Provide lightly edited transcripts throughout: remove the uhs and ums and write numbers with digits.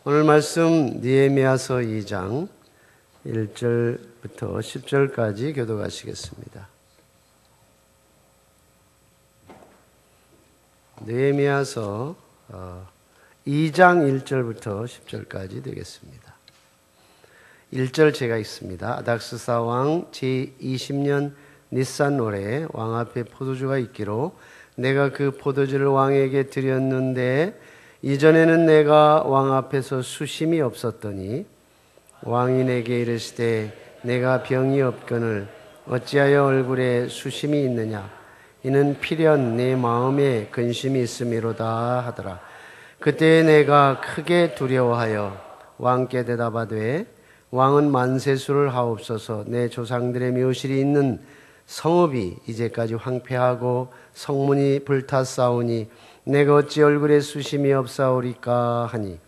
오늘 말씀 느헤미야서 2장 1절부터 10절까지 교독하시겠습니다. 느헤미야서 2장 1절부터 10절까지 되겠습니다. 1절 제가 읽습니다. 아닥스사 왕 제20년 니산월에 왕 앞에 포도주가 있기로 내가 그 포도주를 왕에게 드렸는데 이전에는 내가 왕 앞에서 수심이 없었더니 왕이 내게 이르시되 내가 병이 없거늘 어찌하여 얼굴에 수심이 있느냐 이는 필연 내 마음에 근심이 있음이로다 하더라. 그때 내가 크게 두려워하여 왕께 대답하되 왕은 만세수를 하옵소서. 내 조상들의 묘실이 있는 성읍이 이제까지 황폐하고 성문이 불탔사오니 내가 어찌 얼굴에 수심이 없사오리까 하니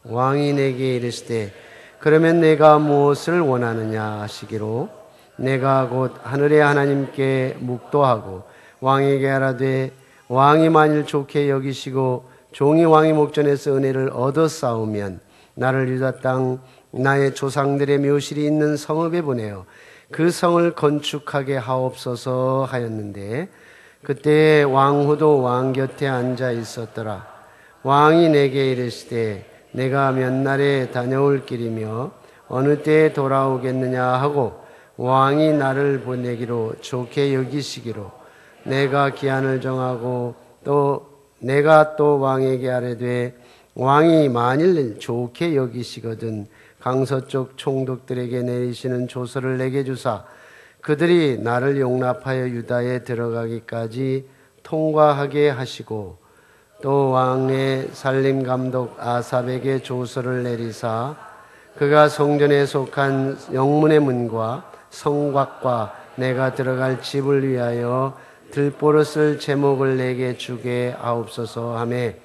왕이 내게 이르시되 그러면 내가 무엇을 원하느냐 하시기로 내가 곧 하늘의 하나님께 묵도하고 왕에게 하라되 왕이 만일 좋게 여기시고 종이 왕의 목전에서 은혜를 얻었사오면 나를 유다 땅 나의 조상들의 묘실이 있는 성읍에 보내어 그 성을 건축하게 하옵소서 하였는데 그때 왕후도 왕 곁에 앉아 있었더라. 왕이 내게 이르시되 내가 몇 날에 다녀올 길이며 어느 때에 돌아오겠느냐 하고 왕이 나를 보내기로 좋게 여기시기로 내가 기한을 정하고 내가 또 왕에게 아뢰되 왕이 만일 좋게 여기시거든 강서쪽 총독들에게 내리시는 조서를 내게 주사 그들이 나를 용납하여 유다에 들어가기까지 통과하게 하시고 또 왕의 살림감독 아삽에게 조서를 내리사 그가 성전에 속한 영문의 문과 성곽과 내가 들어갈 집을 위하여 들보를 쓸 제목을 내게 주게 하옵소서 하매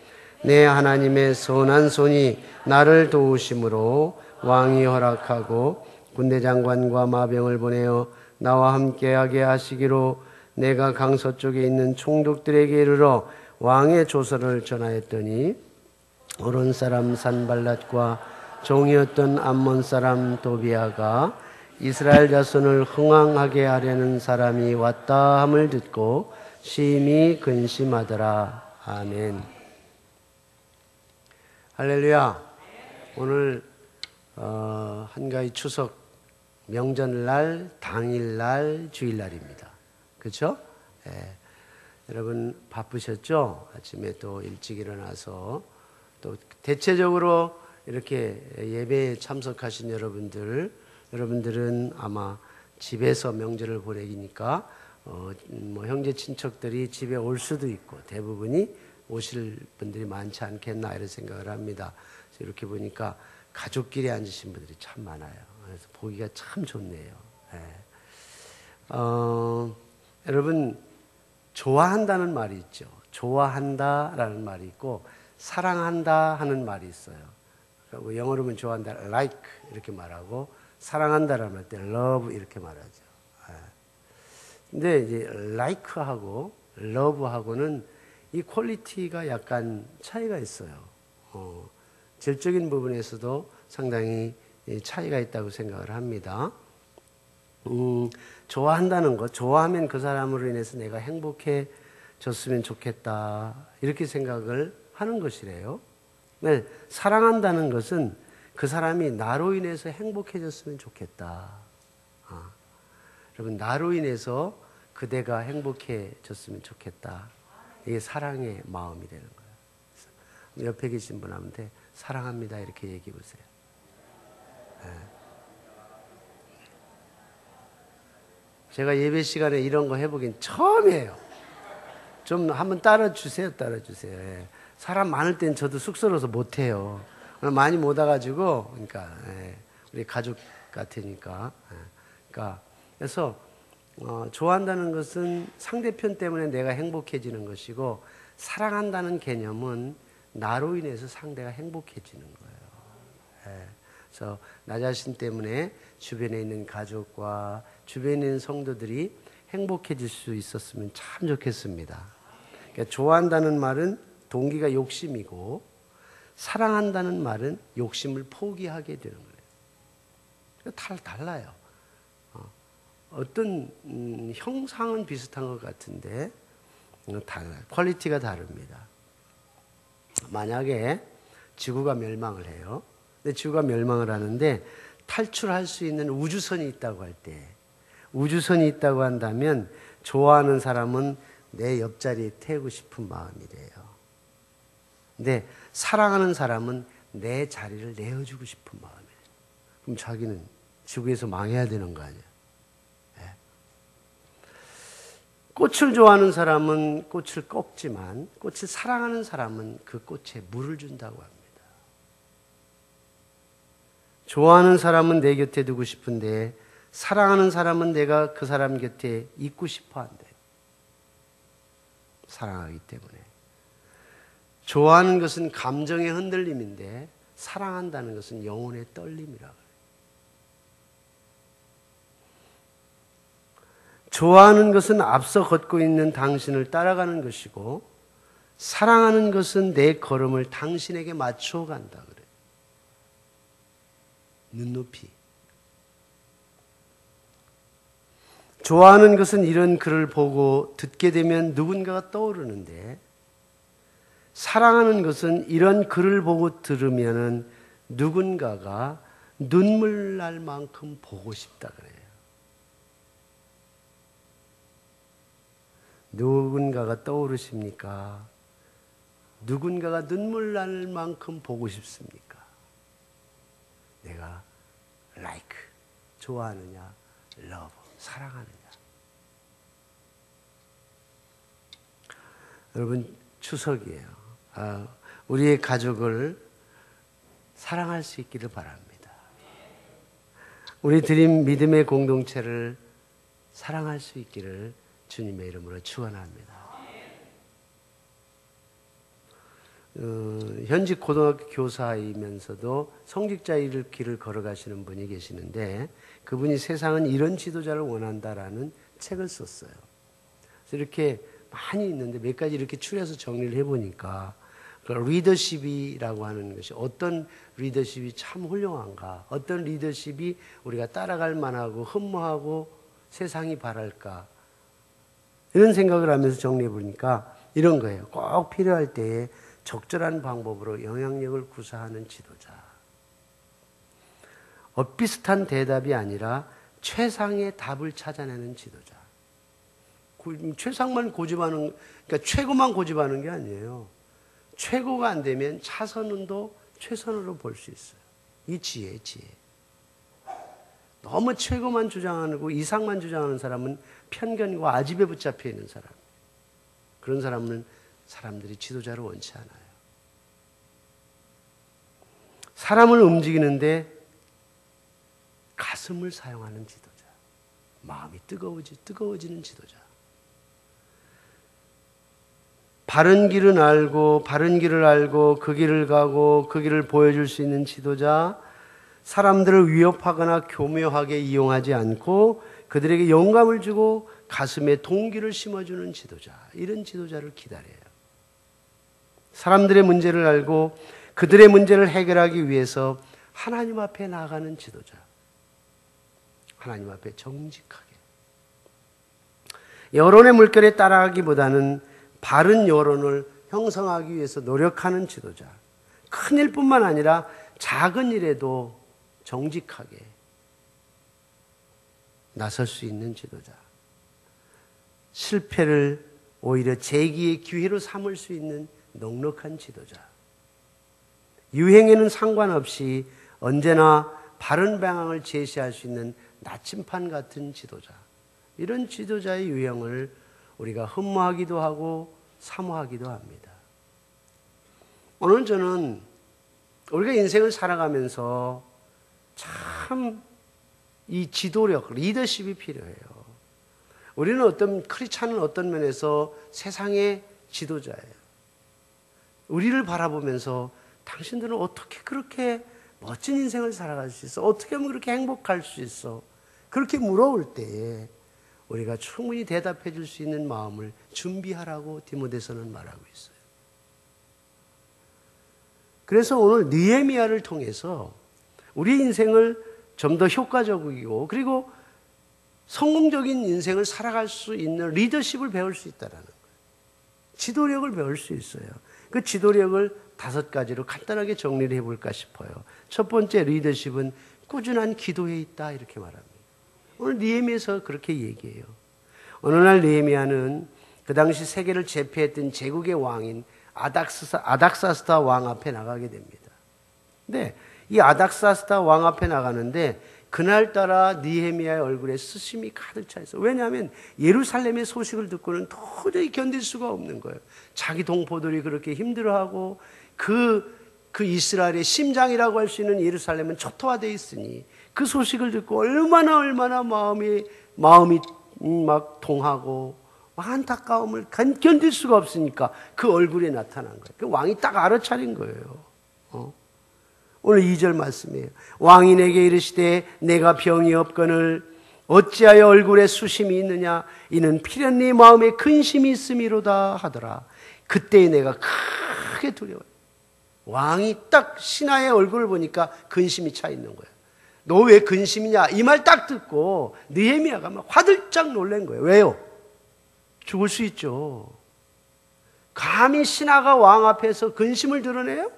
내 하나님의 선한 손이 나를 도우심으로 왕이 허락하고 군대장관과 마병을 보내어 나와 함께하게 하시기로 내가 강서쪽에 있는 총독들에게 이르러 왕의 조서를 전하였더니 오론 사람 산발랏과 종이었던 암몬 사람 도비아가 이스라엘 자손을 흥황하게 하려는 사람이 왔다 함을 듣고 심히 근심하더라. 아멘. 할렐루야. 오늘 한가위 추석 명절날, 당일날, 주일날입니다. 그렇죠? 예. 여러분 바쁘셨죠? 아침에 또 일찍 일어나서 또 대체적으로 이렇게 예배에 참석하신 여러분들은 아마 집에서 명절을 보내기니까 뭐 형제 친척들이 집에 올 수도 있고 대부분이 오실 분들이 많지 않겠나 이런 생각을 합니다. 그래서 이렇게 보니까 가족끼리 앉으신 분들이 참 많아요. 그래서 보기가 참 좋네요. 예. 여러분 좋아한다는 말이 있죠. 좋아한다라는 말이 있고 사랑한다 하는 말이 있어요. 그리고 영어로 보면 좋아한다, like 이렇게 말하고 사랑한다라는 말 때 love 이렇게 말하죠. 예. 근데 이제 like하고 love하고는 이 퀄리티가 약간 차이가 있어요. 질적인 부분에서도 상당히 차이가 있다고 생각을 합니다. 좋아한다는 것, 좋아하면 그 사람으로 인해서 내가 행복해졌으면 좋겠다 이렇게 생각을 하는 것이래요. 네, 사랑한다는 것은 그 사람이 나로 인해서 행복해졌으면 좋겠다. 여러분 나로 인해서 그대가 행복해졌으면 좋겠다. 이게 사랑의 마음이 되는 거예요. 옆에 계신 분한테 사랑합니다 이렇게 얘기해 보세요. 제가 예배 시간에 이런 거 해보긴 처음이에요. 좀 한번 따라주세요. 예. 사람 많을 땐 저도 쑥스러워서 못해요. 많이 못 와가지고, 그러니까 우리 가족 같으니까. 그러니까 그래서 좋아한다는 것은 상대편 때문에 내가 행복해지는 것이고 사랑한다는 개념은 나로 인해서 상대가 행복해지는 거예요. 예. 그래서 나 자신 때문에 주변에 있는 가족과 주변에 있는 성도들이 행복해질 수 있었으면 참 좋겠습니다. 그러니까 좋아한다는 말은 동기가 욕심이고 사랑한다는 말은 욕심을 포기하게 되는 거예요. 달라요. 어떤 형상은 비슷한 것 같은데 달라요. 퀄리티가 다릅니다. 만약에 지구가 멸망을 해요. 근데 지구가 멸망을 하는데 탈출할 수 있는 우주선이 있다고 할 때, 우주선이 있다고 한다면 좋아하는 사람은 내 옆자리에 태우고 싶은 마음이래요. 근데 사랑하는 사람은 내 자리를 내어주고 싶은 마음이래요. 그럼 자기는 지구에서 망해야 되는 거 아니에요? 네. 꽃을 좋아하는 사람은 꽃을 꺾지만 꽃을 사랑하는 사람은 그 꽃에 물을 준다고 합니다. 좋아하는 사람은 내 곁에 두고 싶은데 사랑하는 사람은 내가 그 사람 곁에 있고 싶어 한대. 사랑하기 때문에. 좋아하는 것은 감정의 흔들림인데 사랑한다는 것은 영혼의 떨림이라고 해요. 좋아하는 것은 앞서 걷고 있는 당신을 따라가는 것이고 사랑하는 것은 내 걸음을 당신에게 맞춰 간다 그래요. 눈높이. 좋아하는 것은 이런 글을 보고 듣게 되면 누군가가 떠오르는데 사랑하는 것은 이런 글을 보고 들으면 누군가가 눈물 날 만큼 보고 싶다 그래요. 누군가가 떠오르십니까? 누군가가 눈물 날 만큼 보고 싶습니까? 내가 like, 좋아하느냐, love, 사랑하느냐. 여러분 추석이에요. 우리의 가족을 사랑할 수 있기를 바랍니다. 우리 드림 믿음의 공동체를 사랑할 수 있기를 주님의 이름으로 축원합니다. 현직 고등학교 교사이면서도 성직자의 길을 걸어가시는 분이 계시는데 그분이 세상은 이런 지도자를 원한다라는 책을 썼어요. 그래서 이렇게 많이 있는데 몇 가지 이렇게 추려서 정리를 해보니까 리더십이라고 하는 것이 어떤 리더십이 참 훌륭한가, 어떤 리더십이 우리가 따라갈 만하고 흠모하고 세상이 바랄까, 이런 생각을 하면서 정리해 보니까 이런 거예요. 꼭 필요할 때에 적절한 방법으로 영향력을 구사하는 지도자. 엇비슷한 대답이 아니라 최상의 답을 찾아내는 지도자. 최상만 고집하는, 그러니까 최고만 고집하는 게 아니에요. 최고가 안 되면 차선도 최선으로 볼 수 있어요. 이 지혜. 너무 최고만 주장하고 이상만 주장하는 사람은 편견과 아집에 붙잡혀 있는 사람. 그런 사람은 사람들이 지도자를 원치 않아요. 사람을 움직이는데 가슴을 사용하는 지도자. 마음이 뜨거워지는 지도자. 바른 길은 알고 바른 길을 알고 그 길을 가고 그 길을 보여줄 수 있는 지도자. 사람들을 위협하거나 교묘하게 이용하지 않고 그들에게 영감을 주고 가슴에 동기를 심어주는 지도자. 이런 지도자를 기다려요. 사람들의 문제를 알고 그들의 문제를 해결하기 위해서 하나님 앞에 나아가는 지도자. 하나님 앞에 정직하게. 여론의 물결에 따라가기보다는 바른 여론을 형성하기 위해서 노력하는 지도자. 큰 일뿐만 아니라 작은 일에도 정직하게 나설 수 있는 지도자. 실패를 오히려 재기의 기회로 삼을 수 있는 넉넉한 지도자. 유행에는 상관없이 언제나 바른 방향을 제시할 수 있는 나침판 같은 지도자. 이런 지도자의 유형을 우리가 흠모하기도 하고 사모하기도 합니다. 오늘 저는 우리가 인생을 살아가면서 참 이 지도력, 리더십이 필요해요. 우리는 크리스찬은 어떤 면에서 세상의 지도자예요. 우리를 바라보면서 당신들은 어떻게 그렇게 멋진 인생을 살아갈 수 있어? 어떻게 하면 그렇게 행복할 수 있어? 그렇게 물어올 때에 우리가 충분히 대답해 줄 수 있는 마음을 준비하라고 디모데서는 말하고 있어요. 그래서 오늘 느헤미야를 통해서 우리 인생을 좀 더 효과적이고 그리고 성공적인 인생을 살아갈 수 있는 리더십을 배울 수 있다는 거예요. 지도력을 배울 수 있어요. 그 지도력을 5가지로 간단하게 정리를 해볼까 싶어요. 첫 번째 리더십은 꾸준한 기도에 있다 이렇게 말합니다. 오늘 느헤미야에서 그렇게 얘기해요. 어느 날 느헤미야는 그 당시 세계를 제패했던 제국의 왕인 아닥사스다 왕 앞에 나가게 됩니다. 근데 이 아닥사스다 왕 앞에 나가는데 그날따라 느헤미야의 얼굴에 수심이 가득 차 있어요. 왜냐하면 예루살렘의 소식을 듣고는 도저히 견딜 수가 없는 거예요. 자기 동포들이 그렇게 힘들어하고 그 이스라엘의 심장이라고 할 수 있는 예루살렘은 초토화되어 있으니 그 소식을 듣고 얼마나 마음이 막 동하고 막 안타까움을 견딜 수가 없으니까 그 얼굴에 나타난 거예요. 그 왕이 딱 알아차린 거예요. 오늘 2절 말씀이에요. 왕이 내게 이르시되 내가 병이 없거늘 어찌하여 얼굴에 수심이 있느냐 이는 필연히 마음에 근심이 있음이로다 하더라. 그때 내가 크게 두려워요. 왕이 딱 신하의 얼굴을 보니까 근심이 차 있는 거예요. 너 왜 근심이냐 이 말 딱 듣고 느헤미야가 막 화들짝 놀란 거예요. 왜요? 죽을 수 있죠. 감히 신하가 왕 앞에서 근심을 드러내요?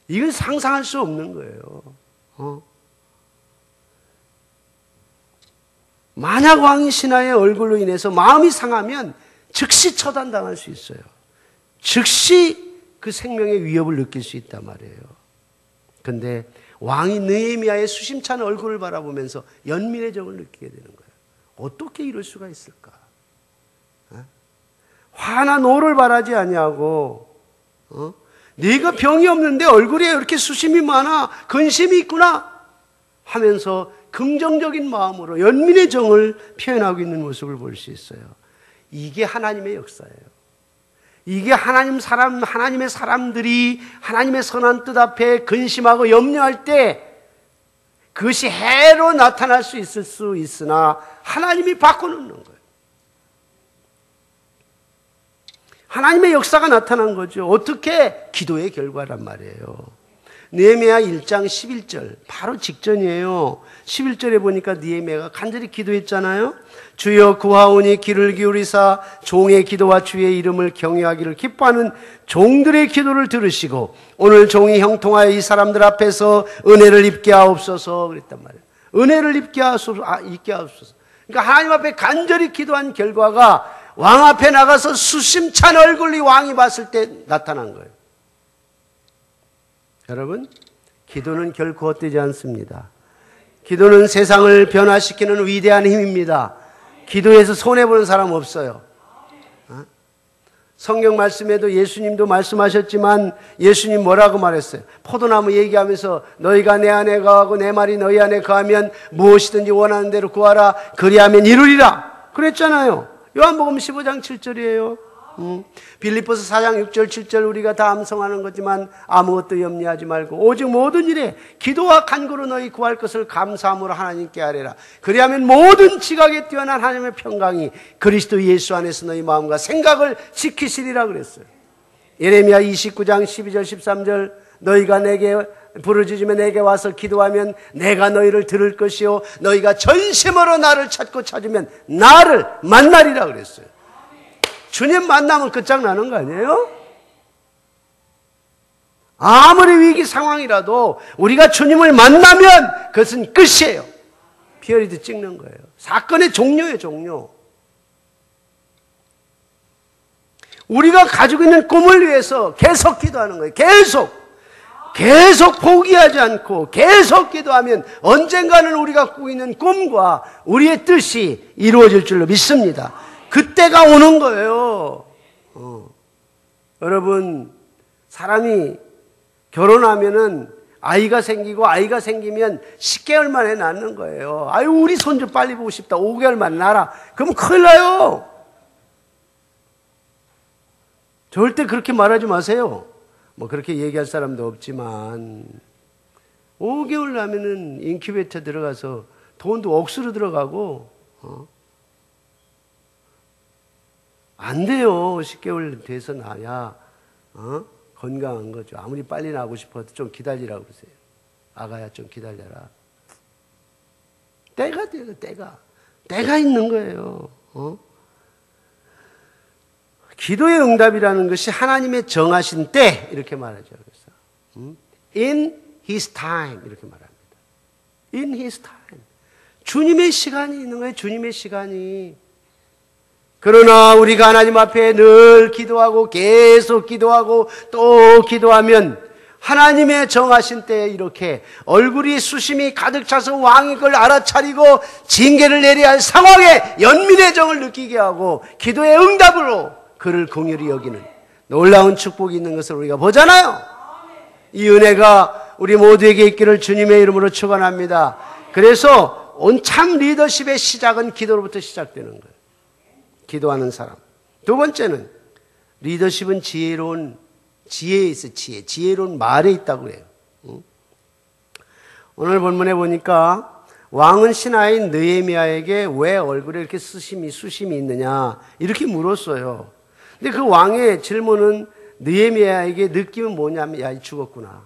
이건 상상할 수 없는 거예요. 만약 왕이 신하의 얼굴로 인해서 마음이 상하면 즉시 처단당할 수 있어요. 즉시 그 생명의 위협을 느낄 수 있단 말이에요. 그런데 왕이 느헤미야의 수심찬 얼굴을 바라보면서 연민의 정을 느끼게 되는 거예요. 어떻게 이럴 수가 있을까? 화나 노를 바라지 아니하고 네가 병이 없는데 얼굴에 이렇게 수심이 많아 근심이 있구나 하면서 긍정적인 마음으로 연민의 정을 표현하고 있는 모습을 볼 수 있어요. 이게 하나님의 역사예요. 이게 하나님의 사람들이 하나님의 선한 뜻 앞에 근심하고 염려할 때 그것이 해로 나타날 수 있을 수 있으나 하나님이 바꿔놓는 거예요. 하나님의 역사가 나타난 거죠. 어떻게? 기도의 결과란 말이에요. 느헤미야 1장 11절 바로 직전이에요. 11절에 보니까 느헤미야가 간절히 기도했잖아요. 주여 구하오니 귀를 기울이사 종의 기도와 주의 이름을 경외하기를 기뻐하는 종들의 기도를 들으시고 오늘 종이 형통하여 이 사람들 앞에서 은혜를 입게 하옵소서 그랬단 말이에요. 은혜를 입게 하옵소서. 그러니까 하나님 앞에 간절히 기도한 결과가 왕 앞에 나가서 수심찬 얼굴이 왕이 봤을 때 나타난 거예요. 여러분, 기도는 결코 헛되지 않습니다. 기도는 세상을 변화시키는 위대한 힘입니다. 기도에서 손해보는 사람 없어요. 성경 말씀에도 예수님도 말씀하셨지만 예수님 뭐라고 말했어요? 포도나무 얘기하면서 너희가 내 안에 거하고 내 말이 너희 안에 거하면 무엇이든지 원하는 대로 구하라 그리하면 이루리라 그랬잖아요. 요한복음 15장 7절이에요. 빌립보서 4장 6절 7절 우리가 다 암송하는 거지만 아무것도 염려하지 말고 오직 모든 일에 기도와 간구로 너희 구할 것을 감사함으로 하나님께 아뢰라. 그리하면 모든 지각에 뛰어난 하나님의 평강이 그리스도 예수 안에서 너희 마음과 생각을 지키시리라 그랬어요. 예레미야 29장 12절 13절 너희가 내게 부르짖으며 내게 와서 기도하면 내가 너희를 들을 것이요 너희가 전심으로 나를 찾고 찾으면 나를 만나리라 그랬어요. 주님 만나면 끝장나는 거 아니에요? 아무리 위기 상황이라도 우리가 주님을 만나면 그것은 끝이에요. 피어리드 찍는 거예요. 사건의 종료예요, 종료. 우리가 가지고 있는 꿈을 위해서 계속 기도하는 거예요. 계속 포기하지 않고 계속 기도하면 언젠가는 우리가 꾸고 있는 꿈과 우리의 뜻이 이루어질 줄로 믿습니다. 그때가 오는 거예요. 여러분, 사람이 결혼하면은 아이가 생기면 10개월 만에 낳는 거예요. 아유, 우리 손주 빨리 보고 싶다. 5개월 만에 낳아라. 그러면 큰일 나요. 절대 그렇게 말하지 마세요. 뭐 그렇게 얘기할 사람도 없지만 5개월 나면은 인큐베이터 들어가서 돈도 억수로 들어가고 안 돼요. 10개월 돼서 나야 건강한 거죠. 아무리 빨리 나고 싶어도 좀 기다리라고 그러세요. 아가야 좀 기다려라. 때가 돼요. 때가 있는 거예요. 기도의 응답이라는 것이 하나님의 정하신 때 이렇게 말하죠. 그래서 in his time 이렇게 말합니다. in his time. 주님의 시간이 있는 거예요. 주님의 시간이. 그러나 우리가 하나님 앞에 늘 기도하고 계속 기도하고 또 기도하면 하나님의 정하신 때에 이렇게 얼굴이 수심이 가득 차서 왕이 그걸 알아차리고 징계를 내려야 할 상황에 연민의 정을 느끼게 하고 기도의 응답으로 그를 긍휼히 여기는 놀라운 축복이 있는 것을 우리가 보잖아요. 이 은혜가 우리 모두에게 있기를 주님의 이름으로 축원합니다. 그래서 온 참 리더십의 시작은 기도로부터 시작되는 거예요. 기도하는 사람. 두 번째는 리더십은 지혜에 있어. 지혜로운 말에 있다고 해요. 오늘 본문에 보니까 왕은 신하인 느헤미야에게 왜 얼굴에 이렇게 수심이 있느냐 이렇게 물었어요. 근데 그 왕의 질문은 느헤미야에게 느낌은 뭐냐면 야, 죽었구나.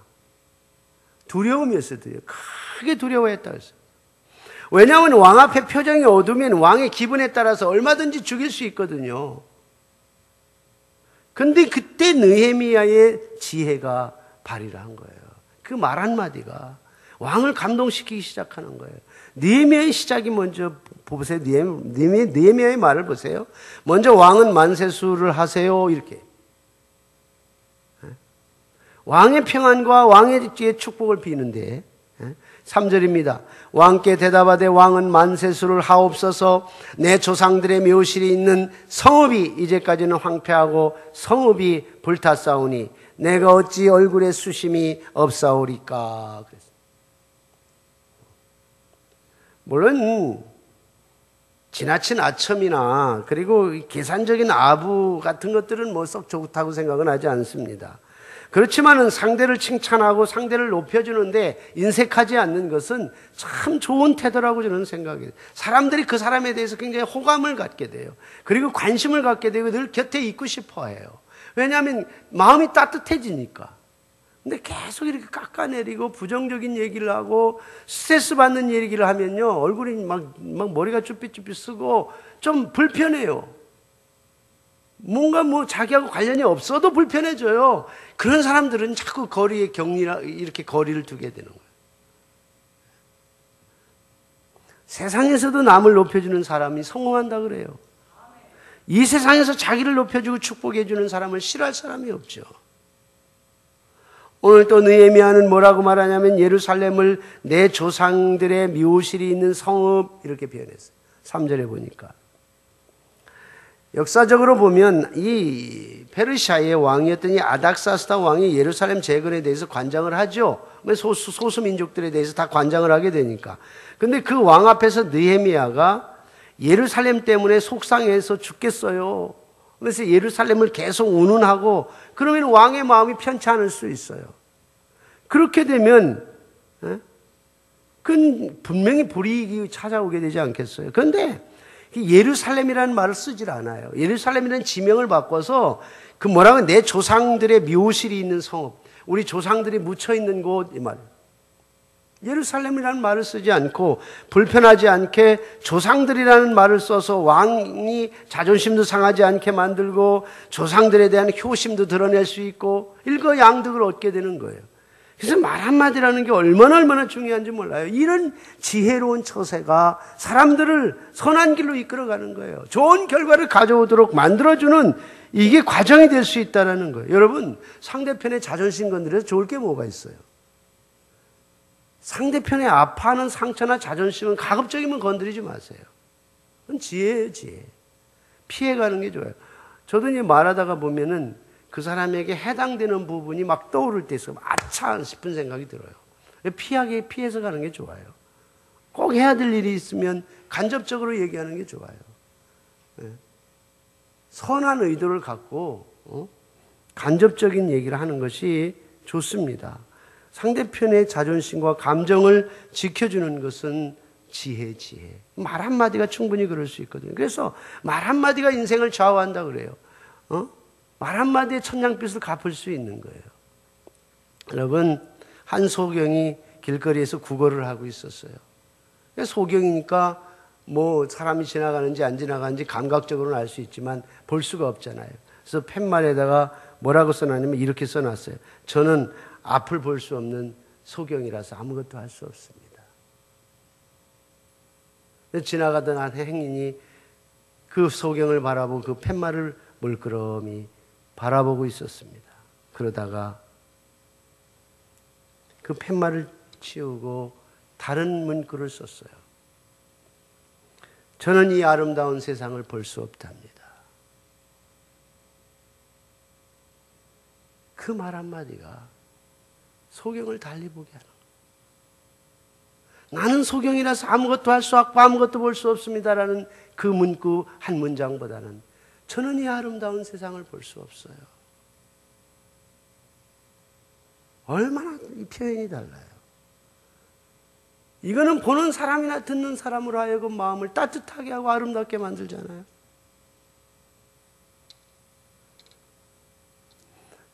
두려움이었어요. 크게 두려워했다 했어요. 왜냐하면 왕 앞에 표정이 어두우면 왕의 기분에 따라서 얼마든지 죽일 수 있거든요. 근데 그때 느헤미야의 지혜가 발휘를 한 거예요. 그 말 한마디가 왕을 감동시키기 시작하는 거예요. 느헤미야의 시작이 먼저 보세요. 느헤미야의 말을 보세요. 먼저 왕은 만세수를 하세요. 이렇게. 왕의 평안과 왕의 축복을 비는데 3절입니다. 왕께 대답하되 왕은 만세수를 하옵소서. 내 조상들의 묘실이 있는 성읍이 이제까지는 황폐하고 성읍이 불탔사오니 내가 어찌 얼굴에 수심이 없사오리까. 물론 지나친 아첨이나 그리고 계산적인 아부 같은 것들은 뭐 썩 좋다고 생각은 하지 않습니다. 그렇지만은 상대를 칭찬하고 상대를 높여주는데 인색하지 않는 것은 참 좋은 태도라고 저는 생각해요. 사람들이 그 사람에 대해서 굉장히 호감을 갖게 돼요. 그리고 관심을 갖게 되고 늘 곁에 있고 싶어 해요. 왜냐하면 마음이 따뜻해지니까. 근데 계속 이렇게 깎아내리고 부정적인 얘기를 하고 스트레스 받는 얘기를 하면요. 얼굴이 막 머리가 쭈삣쭈삣 쓰고 좀 불편해요. 뭔가 자기하고 관련이 없어도 불편해져요. 그런 사람들은 자꾸 이렇게 거리를 두게 되는 거예요. 세상에서도 남을 높여주는 사람이 성공한다 그래요. 이 세상에서 자기를 높여주고 축복해주는 사람을 싫어할 사람이 없죠. 오늘 또 느헤미야는 뭐라고 말하냐면 예루살렘을 내 조상들의 묘실이 있는 성읍 이렇게 표현했어요. 3절에 보니까. 역사적으로 보면 이 페르시아의 왕이었던 이 아닥사스다 왕이 예루살렘 재건에 대해서 관장을 하죠. 소수민족들에 대해서 다 관장을 하게 되니까. 근데 그 왕 앞에서 느헤미야가 예루살렘 때문에 속상해서 죽겠어요. 그래서 예루살렘을 계속 운운하고 그러면 왕의 마음이 편치 않을 수 있어요. 그렇게 되면 그건 분명히 불이익이 찾아오게 되지 않겠어요. 그런데 예루살렘이라는 말을 쓰질 않아요. 예루살렘이라는 지명을 바꿔서 그 뭐라고 내 조상들의 묘실이 있는 성읍, 우리 조상들이 묻혀 있는 곳 이 말. 예루살렘이라는 말을 쓰지 않고 불편하지 않게 조상들이라는 말을 써서 왕이 자존심도 상하지 않게 만들고 조상들에 대한 효심도 드러낼 수 있고 일거양득을 얻게 되는 거예요. 그래서 말 한마디라는 게 얼마나 중요한지 몰라요. 이런 지혜로운 처세가 사람들을 선한 길로 이끌어가는 거예요. 좋은 결과를 가져오도록 만들어주는 이게 과정이 될 수 있다는 거예요. 여러분, 상대편의 자존심 건드려서 좋을 게 뭐가 있어요? 상대편의 아파하는 상처나 자존심은 가급적이면 건드리지 마세요. 그건 지혜예요, 지혜. 피해가는 게 좋아요. 저도 이제 말하다가 보면은 그 사람에게 해당되는 부분이 막 떠오를 때 있어요. 아차 싶은 생각이 들어요. 피해서 가는 게 좋아요. 꼭 해야 될 일이 있으면 간접적으로 얘기하는 게 좋아요. 선한 의도를 갖고 간접적인 얘기를 하는 것이 좋습니다. 상대편의 자존심과 감정을 지켜주는 것은 지혜. 말 한마디가 충분히 그럴 수 있거든요. 그래서 말 한마디가 인생을 좌우한다 그래요. 말 한마디에 천냥빚을 갚을 수 있는 거예요. 여러분, 한 소경이 길거리에서 구걸을 하고 있었어요. 소경이니까 뭐 사람이 지나가는지 안 지나가는지 감각적으로는 알 수 있지만 볼 수가 없잖아요. 그래서 팻말에다가 뭐라고 써놨냐면 이렇게 써놨어요. 저는 앞을 볼 수 없는 소경이라서 아무것도 할 수 없습니다. 지나가던 한 행인이 그 소경을 바라보고 그 팻말을 물끄러미 바라보고 있었습니다. 그러다가 그 팻말을 치우고 다른 문구를 썼어요. 저는 이 아름다운 세상을 볼 수 없답니다. 그 말 한마디가 소경을 달리 보게 하는 거예요. 나는 소경이라서 아무것도 할 수 없고 아무것도 볼 수 없습니다라는 그 문구 한 문장보다는 저는 이 아름다운 세상을 볼 수 없어요. 얼마나 이 표현이 달라요. 이거는 보는 사람이나 듣는 사람으로 하여금 마음을 따뜻하게 하고 아름답게 만들잖아요.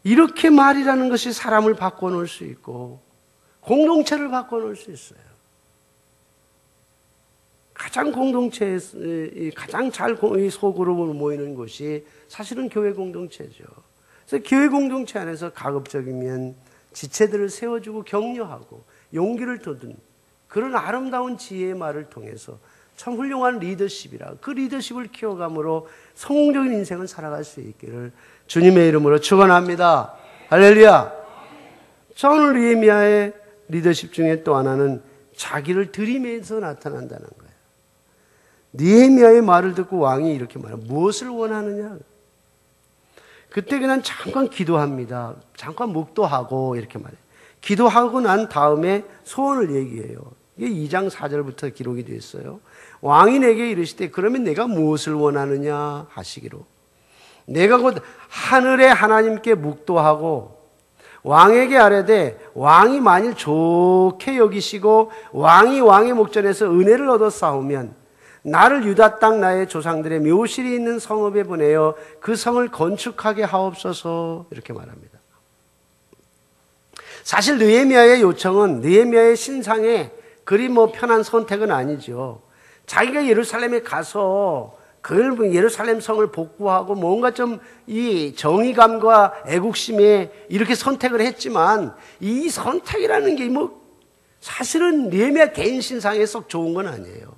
이렇게 말이라는 것이 사람을 바꿔놓을 수 있고 공동체를 바꿔놓을 수 있어요. 가장 공동체에 가장 잘 소그룹으로 모이는 곳이 사실은 교회 공동체죠. 그래서 교회 공동체 안에서 가급적이면 지체들을 세워주고 격려하고 용기를 돋은 그런 아름다운 지혜의 말을 통해서 참 훌륭한 리더십이라 그 리더십을 키워감으로 성공적인 인생을 살아갈 수 있기를 주님의 이름으로 축원합니다. 할렐루야. 자, 오늘 느헤미야의 리더십 중에 또 하나는 자기를 들이면서 나타난다는 거예요. 느헤미야의 말을 듣고 왕이 이렇게 말해요. 무엇을 원하느냐? 그때 그냥 잠깐 기도합니다. 잠깐 묵도하고 이렇게 말해요. 기도하고 난 다음에 소원을 얘기해요. 이게 2장 4절부터 기록이 되어 있어요. 왕이 내게 이르시되 그러면 내가 무엇을 원하느냐 하시기로. 내가 곧 하늘의 하나님께 묵도하고 왕에게 아뢰되 왕이 만일 좋게 여기시고 왕이 왕의 목전에서 은혜를 얻어 싸우면 나를 유다 땅 나의 조상들의 묘실이 있는 성읍에 보내어 그 성을 건축하게 하옵소서 이렇게 말합니다. 사실 느헤미야의 요청은 느헤미야의 신상에 그리 뭐 편한 선택은 아니죠. 자기가 예루살렘에 가서 그 예루살렘 성을 복구하고 뭔가 좀 이 정의감과 애국심에 이렇게 선택을 했지만 이 선택이라는 게 뭐 사실은 느헤미야 개인 신상에 썩 좋은 건 아니에요.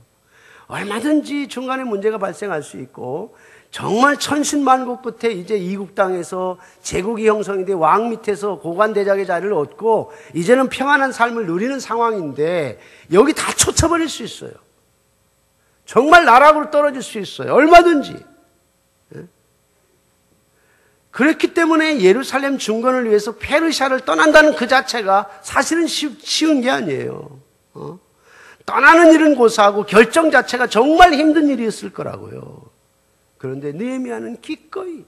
얼마든지 중간에 문제가 발생할 수 있고 정말 천신만고 끝에 이제 이국 땅에서 제국이 형성이 돼 왕 밑에서 고관대작의 자리를 얻고 이제는 평안한 삶을 누리는 상황인데 여기 다 쫓아버릴 수 있어요. 정말 나락으로 떨어질 수 있어요. 얼마든지. 그렇기 때문에 예루살렘 중건을 위해서 페르시아를 떠난다는 그 자체가 사실은 쉬운 게 아니에요. 떠나는 일은 고사하고 결정 자체가 정말 힘든 일이었을 거라고요. 그런데 느헤미야는 기꺼이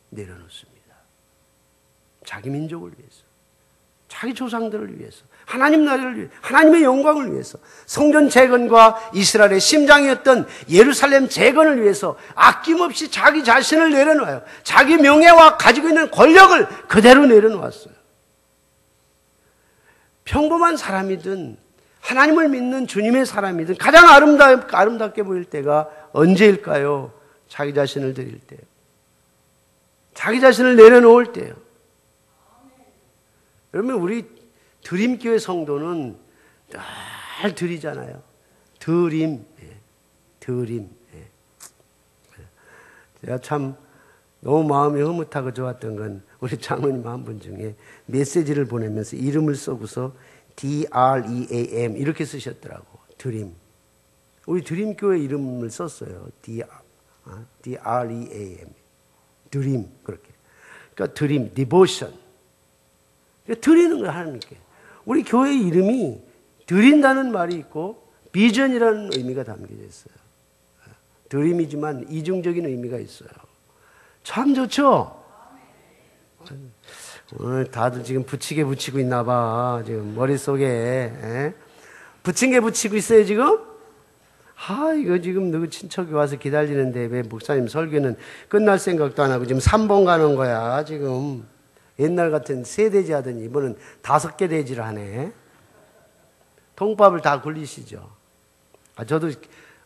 내려놓습니다. 자기 민족을 위해서, 자기 조상들을 위해서, 하나님 나라를 위해, 하나님의 영광을 위해서, 성전 재건과 이스라엘의 심장이었던 예루살렘 재건을 위해서 아낌없이 자기 자신을 내려놓아요. 자기 명예와 가지고 있는 권력을 그대로 내려놓았어요. 평범한 사람이든 하나님을 믿는 주님의 사람이든 가장 아름답게 보일 때가 언제일까요? 자기 자신을 드릴 때요. 자기 자신을 내려놓을 때요. 그러면 우리 드림교회 성도는 늘 드리잖아요. 드림. 제가 참 너무 마음이 흐뭇하고 좋았던 건 우리 장로님 한 분 중에 메시지를 보내면서 이름을 써고서 DREAM 이렇게 쓰셨더라고. 드림. 우리 드림교회 이름을 썼어요. DREAM. 드림. 그렇게. 그러니까 드림, 디보션. 드리는 거예요, 하나님께. 우리 교회 이름이 드린다는 말이 있고 비전이라는 의미가 담겨져 있어요. 드림이지만 이중적인 의미가 있어요. 참 좋죠? 오늘 다들 지금 붙이게 붙이고 있나 봐. 지금 머릿속에. 붙인 게 붙이고 있어요, 지금? 이거 지금 누구 친척이 와서 기다리는데 왜 목사님 설교는 끝날 생각도 안 하고 지금 3번 가는 거야, 지금. 옛날 같은 3대지 하더니 이번은 5개 대지를 하네. 통밥을 다 굴리시죠. 저도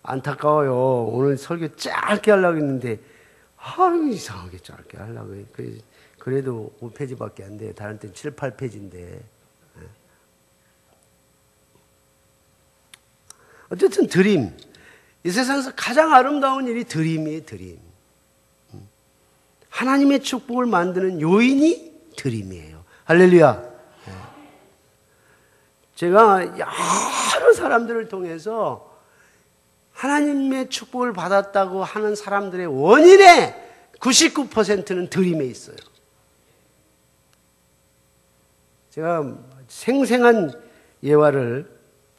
안타까워요. 오늘 설교 짧게 하려고 했는데, 이상하게 짧게 하려고 해. 그래도 5페이지밖에 안 돼요. 다른 때는 7, 8페이지인데. 어쨌든 드림. 이 세상에서 가장 아름다운 일이 드림이에요, 드림. 하나님의 축복을 만드는 요인이 드림이에요. 할렐루야. 제가 여러 사람들을 통해서 하나님의 축복을 받았다고 하는 사람들의 원인의 99%는 드림에 있어요. 제가 생생한 예화를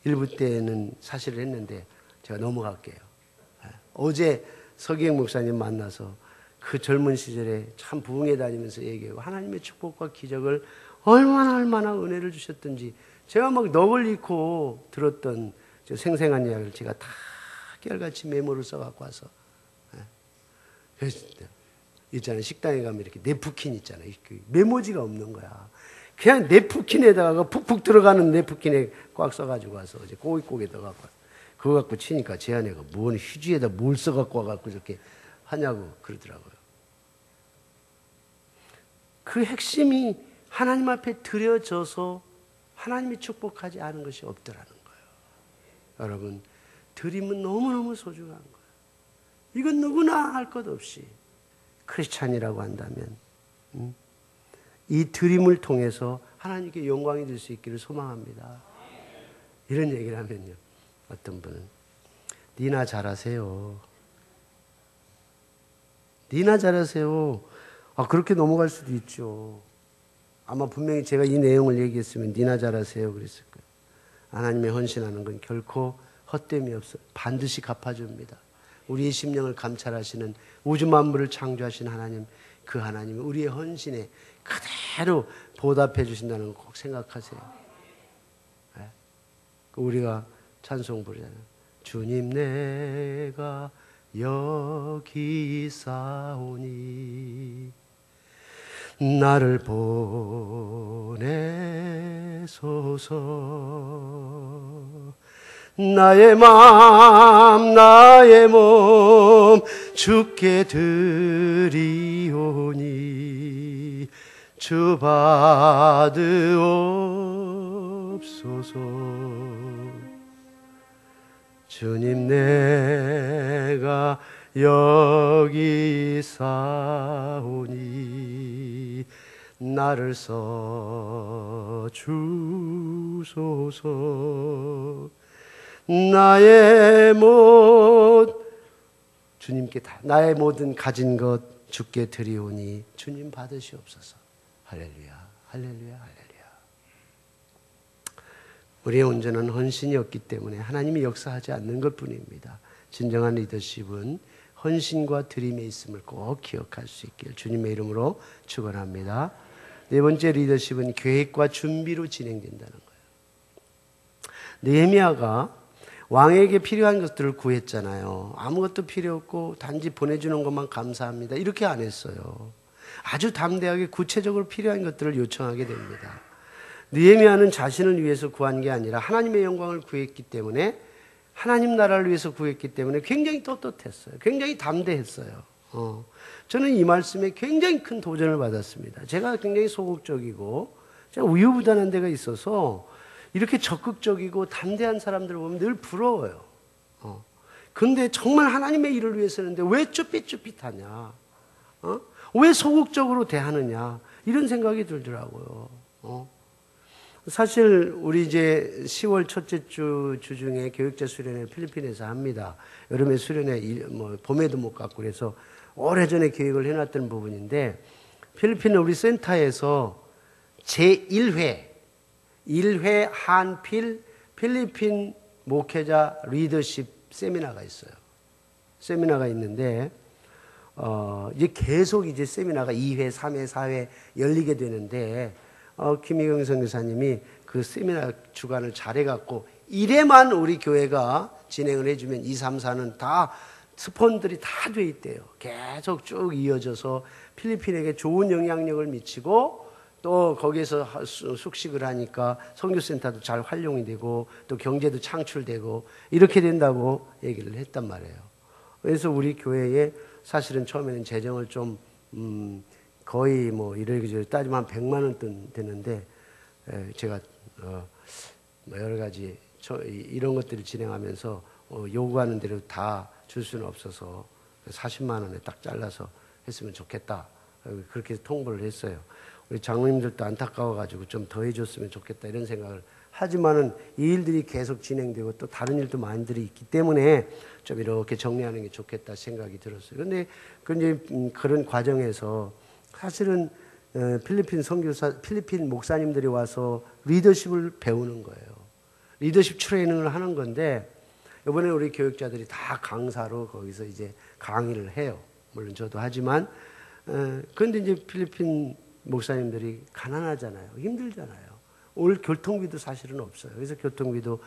일부 때는 사실을 했는데 제가 넘어갈게요. 어제 서기영 목사님 만나서 그 젊은 시절에 참 부흥회 다니면서 얘기하고 하나님의 축복과 기적을 얼마나 은혜를 주셨던지 제가 막 넋을 잃고 들었던 저 생생한 이야기를 제가 다 깨알같이 메모를 써갖고 와서 있잖아요. 식당에 가면 이렇게 네프킨 있잖아요. 메모지가 없는 거야. 그냥 네프킨에다가 푹푹 들어가는 네프킨에 꽉 써가지고 와서 이제 꼬깃꼬깃 넣어갖고 그거 갖고 치니까 제 아내가 뭔 휴지에다 뭘 써갖고 와갖고 이렇게 하냐고 그러더라고요. 그 핵심이 하나님 앞에 드려져서 하나님이 축복하지 않은 것이 없더라는 거예요. 여러분, 드림은 너무너무 소중한 거예요. 이건 누구나 할 것 없이 크리스찬이라고 한다면 이 드림을 통해서 하나님께 영광이 될 수 있기를 소망합니다. 이런 얘기를 하면요. 어떤 분은 니나 잘하세요. 니나 잘하세요. 그렇게 넘어갈 수도 있죠. 아마 분명히 제가 이 내용을 얘기했으면 니나 잘하세요 그랬을 거예요. 하나님의 헌신하는 건 결코 헛됨이 없어요. 반드시 갚아줍니다. 우리의 심령을 감찰하시는 우주 만물을 창조하신 하나님, 그 하나님이 우리의 헌신에 그대로 보답해 주신다는 걸 꼭 생각하세요. 네? 우리가 찬송 부르잖아요. 주님 내가 여기 있사오니 나를 보내소서. 나의 마음 나의 몸 주께 드리오니 주 받으옵소서. 주님 내가 여기 있사오니 나를 써주소서. 나의 주님께 나의 모든 가진 것 주께 드리오니 주님 받으시옵소서. 할렐루야, 할렐루야, 할렐루야. 우리의 온전한 헌신이 없기 때문에 하나님이 역사하지 않는 것뿐입니다. 진정한 리더십은 헌신과 드림에 있음을 꼭 기억할 수 있길 주님의 이름으로 축원합니다. 네 번째 리더십은 계획과 준비로 진행된다는 거예요. 느헤미야가 왕에게 필요한 것들을 구했잖아요. 아무것도 필요 없고 단지 보내주는 것만 감사합니다. 이렇게 안 했어요. 아주 담대하게 구체적으로 필요한 것들을 요청하게 됩니다. 느헤미야는 자신을 위해서 구한 게 아니라 하나님의 영광을 구했기 때문에 하나님 나라를 위해서 구했기 때문에 굉장히 떳떳했어요. 굉장히 담대했어요. 저는 이 말씀에 굉장히 큰 도전을 받았습니다. 제가 굉장히 소극적이고 제가 우유부단한 데가 있어서 이렇게 적극적이고 담대한 사람들을 보면 늘 부러워요. 근데 정말 하나님의 일을 위해서 했는데 왜 쭈삣쭈삣하냐? 왜 소극적으로 대하느냐? 이런 생각이 들더라고요. 사실 우리 이제 10월 첫째 주 중에 교육자 수련회 필리핀에서 합니다. 여름에 수련회 봄에도 못 갔고 그래서 오래전에 계획을 해놨던 부분인데 필리핀 우리 센터에서 제1회 한필 필리핀 목회자 리더십 세미나가 있어요. 세미나가 있는데 이제 계속 이제 세미나가 2회, 3회, 4회 열리게 되는데 김희경 선교사님이 그 세미나 주관을 잘해갖고 1회만 우리 교회가 진행을 해주면 2, 3, 4는 다 스폰들이 다 돼 있대요. 계속 쭉 이어져서 필리핀에게 좋은 영향력을 미치고 또 거기에서 숙식을 하니까 선교센터도 잘 활용이 되고 또 경제도 창출되고 이렇게 된다고 얘기를 했단 말이에요. 그래서 우리 교회에 사실은 처음에는 재정을 좀 거의 뭐 이래저래 따지면 한 100만 원 되는데 제가 여러 가지 이런 것들을 진행하면서 요구하는 대로 다 줄 수는 없어서 40만 원에 딱 잘라서 했으면 좋겠다. 그렇게 통보를 했어요. 우리 장로님들도 안타까워가지고 좀 더 해줬으면 좋겠다 이런 생각을 하지만은 이 일들이 계속 진행되고 또 다른 일도 많이들이 있기 때문에 좀 이렇게 정리하는 게 좋겠다 생각이 들었어요. 그런데 그런 과정에서 사실은 필리핀 목사님들이 와서 리더십을 배우는 거예요. 리더십 트레이닝을 하는 건데 이번에 우리 교육자들이 다 강사로 거기서 이제 강의를 해요. 물론 저도 하지만 그런데 이제 필리핀 목사님들이 가난하잖아요. 힘들잖아요. 올 교통비도 사실은 없어요. 그래서 교통비도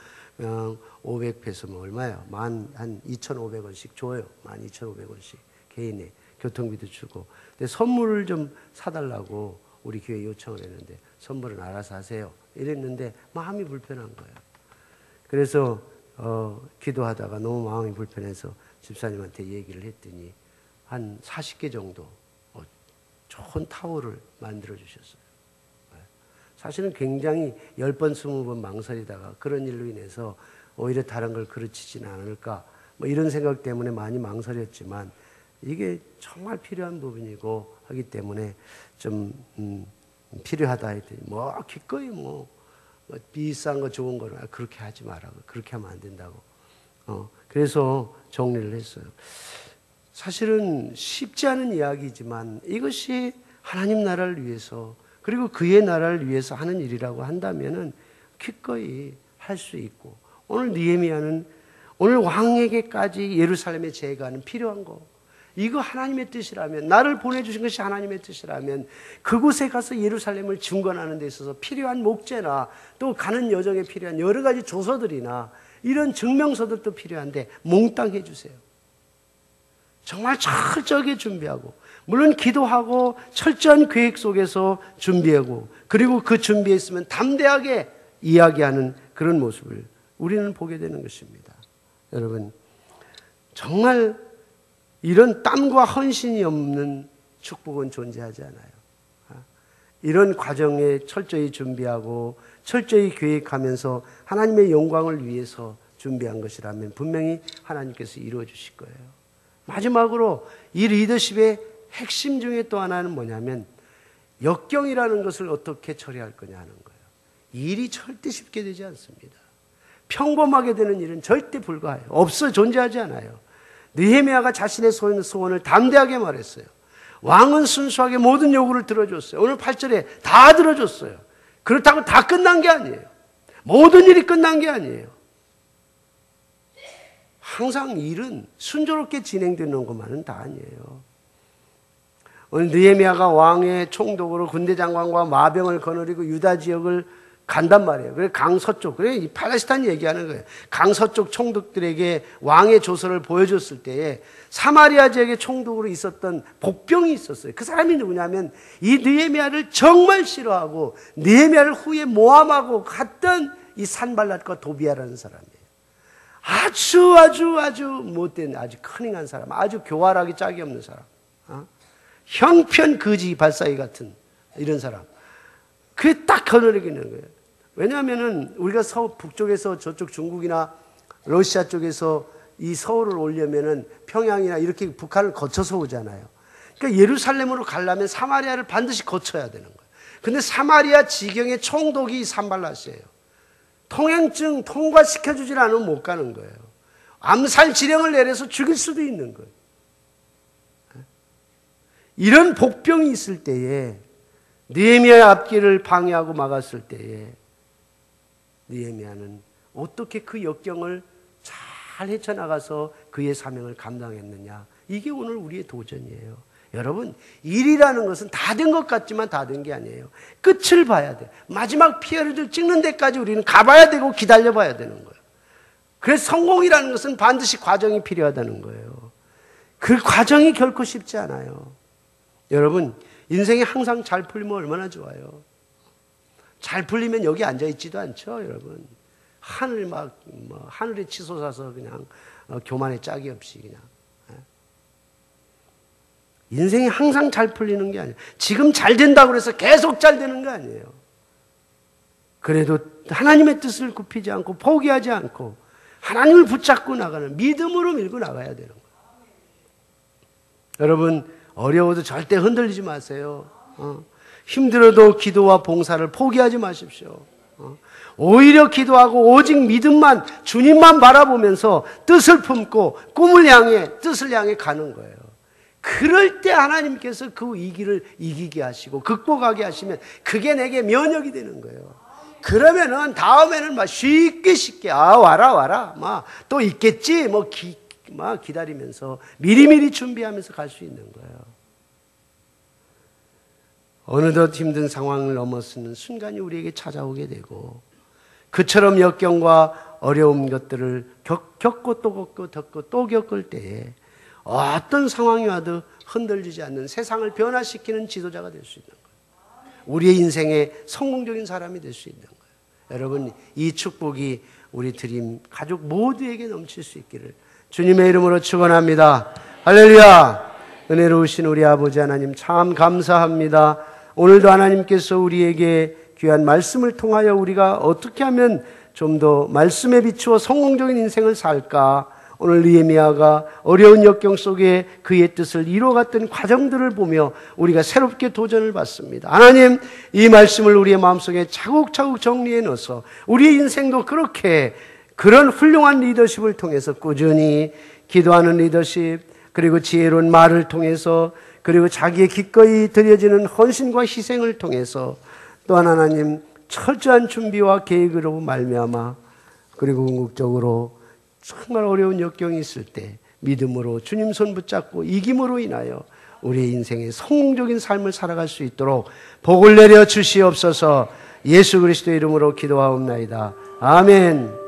500페소 뭐 얼마예요? 한 2,500원씩 줘요. 12,500원씩 개인이 교통비도 주고. 근데 선물을 좀 사달라고 우리 교회 요청을 했는데 선물은 알아서 하세요. 이랬는데 마음이 불편한 거예요. 그래서 기도하다가 너무 마음이 불편해서 집사님한테 얘기를 했더니 한 40개 정도 좋은 타월을 만들어 주셨어요. 사실은 굉장히 10번, 20번 망설이다가 그런 일로 인해서 오히려 다른 걸 그르치지는 않을까 뭐 이런 생각 때문에 많이 망설였지만 이게 정말 필요한 부분이고 하기 때문에 좀 필요하다 했더니 뭐 기꺼이 뭐 비싼 거 좋은 거는 그렇게 하지 말라고 그렇게 하면 안 된다고 그래서 정리를 했어요. 사실은 쉽지 않은 이야기지만 이것이 하나님 나라를 위해서 그리고 그의 나라를 위해서 하는 일이라고 한다면은 기꺼이 할 수 있고 오늘 느헤미야는 오늘 왕에게까지 예루살렘에 제거하는 필요한 거 이거 하나님의 뜻이라면 나를 보내주신 것이 하나님의 뜻이라면 그곳에 가서 예루살렘을 증거하는 데 있어서 필요한 목재나 또 가는 여정에 필요한 여러 가지 조서들이나 이런 증명서들도 필요한데 몽땅 해주세요. 정말 철저하게 준비하고 물론 기도하고 철저한 계획 속에서 준비하고 그리고 그 준비했으면 담대하게 이야기하는 그런 모습을 우리는 보게 되는 것입니다. 여러분 정말 이런 땀과 헌신이 없는 축복은 존재하지 않아요. 이런 과정에 철저히 준비하고 철저히 계획하면서 하나님의 영광을 위해서 준비한 것이라면 분명히 하나님께서 이루어 주실 거예요. 마지막으로 이 리더십의 핵심 중에 또 하나는 뭐냐면 역경이라는 것을 어떻게 처리할 거냐 하는 거예요. 일이 절대 쉽게 되지 않습니다. 평범하게 되는 일은 절대 불가해요. 없어 존재하지 않아요. 느헤미야가 자신의 소원을 담대하게 말했어요. 왕은 순수하게 모든 요구를 들어줬어요. 오늘 8절에 다 들어줬어요. 그렇다고 다 끝난 게 아니에요. 모든 일이 끝난 게 아니에요. 항상 일은 순조롭게 진행되는 것만은 다 아니에요. 오늘 느헤미야가 왕의 총독으로 군대 장관과 마병을 거느리고 유다 지역을 간단 말이에요. 그래 강서쪽, 그래 이 팔레스타인 얘기하는 거예요. 강서쪽 총독들에게 왕의 조서를 보여줬을 때에 사마리아 지역의 총독으로 있었던 복병이 있었어요. 그 사람이 누구냐면 이 느헤미야를 정말 싫어하고 느헤미야를 후에 모함하고 갔던 이 산발랏과 도비아라는 사람이에요. 아주 못된 아주 커닝한 사람, 아주 교활하기 짝이 없는 사람, 형편 거지 발사기 같은 이런 사람. 그게 딱 거느리기는 거예요. 왜냐하면은 우리가 북쪽에서 저쪽 중국이나 러시아 쪽에서 이 서울을 오려면은 평양이나 이렇게 북한을 거쳐서 오잖아요. 그러니까 예루살렘으로 가려면 사마리아를 반드시 거쳐야 되는 거예요. 근데 사마리아 지경의 총독이 산발랏이에요. 통행증 통과시켜주질 않으면 못 가는 거예요. 암살 지령을 내려서 죽일 수도 있는 거예요. 이런 복병이 있을 때에 느헤미야의 앞길을 방해하고 막았을 때에 느헤미야는 어떻게 그 역경을 잘 헤쳐나가서 그의 사명을 감당했느냐. 이게 오늘 우리의 도전이에요. 여러분 일이라는 것은 다 된 것 같지만 다 된 게 아니에요. 끝을 봐야 돼. 마지막 피어리를 찍는 데까지 우리는 가봐야 되고 기다려봐야 되는 거예요. 그래서 성공이라는 것은 반드시 과정이 필요하다는 거예요. 그 과정이 결코 쉽지 않아요. 여러분, 인생이 항상 잘 풀리면 얼마나 좋아요. 잘 풀리면 여기 앉아있지도 않죠, 여러분. 하늘에 치솟아서 그냥 교만의 짝이 없이 그냥. 인생이 항상 잘 풀리는 게 아니에요. 지금 잘 된다고 해서 계속 잘 되는 거 아니에요. 그래도 하나님의 뜻을 굽히지 않고 포기하지 않고 하나님을 붙잡고 나가는 믿음으로 밀고 나가야 되는 거예요. 여러분, 어려워도 절대 흔들리지 마세요. 힘들어도 기도와 봉사를 포기하지 마십시오. 오히려 기도하고 오직 믿음만, 주님만 바라보면서 뜻을 품고 뜻을 향해 가는 거예요. 그럴 때 하나님께서 그 위기를 이기게 하시고 극복하게 하시면 그게 내게 면역이 되는 거예요. 그러면은 다음에는 막 쉽게 와라 또 있겠지 기다리면서 미리미리 준비하면서 갈 수 있는 거예요. 어느덧 힘든 상황을 넘어서는 순간이 우리에게 찾아오게 되고 그처럼 역경과 어려운 것들을 겪고 또 겪을 때에 어떤 상황이 와도 흔들리지 않는 세상을 변화시키는 지도자가 될 수 있는 거예요. 우리의 인생의 성공적인 사람이 될 수 있는 거예요. 여러분, 이 축복이 우리 드림 가족 모두에게 넘칠 수 있기를 주님의 이름으로 축원합니다. 할렐루야. 은혜로우신 우리 아버지 하나님 참 감사합니다. 오늘도 하나님께서 우리에게 귀한 말씀을 통하여 우리가 어떻게 하면 좀 더 말씀에 비추어 성공적인 인생을 살까, 오늘 느헤미야가 어려운 역경 속에 그의 뜻을 이루어갔던 과정들을 보며 우리가 새롭게 도전을 받습니다. 하나님, 이 말씀을 우리의 마음속에 차곡차곡 정리해 넣어서 우리의 인생도 그런 훌륭한 리더십을 통해서 꾸준히 기도하는 리더십, 그리고 지혜로운 말을 통해서, 그리고 자기의 기꺼이 드려지는 헌신과 희생을 통해서 또한 하나님 철저한 준비와 계획으로 말미암아 그리고 궁극적으로 정말 어려운 역경이 있을 때 믿음으로 주님 손 붙잡고 이김으로 인하여 우리의 인생의 성공적인 삶을 살아갈 수 있도록 복을 내려 주시옵소서. 예수 그리스도의 이름으로 기도하옵나이다. 아멘.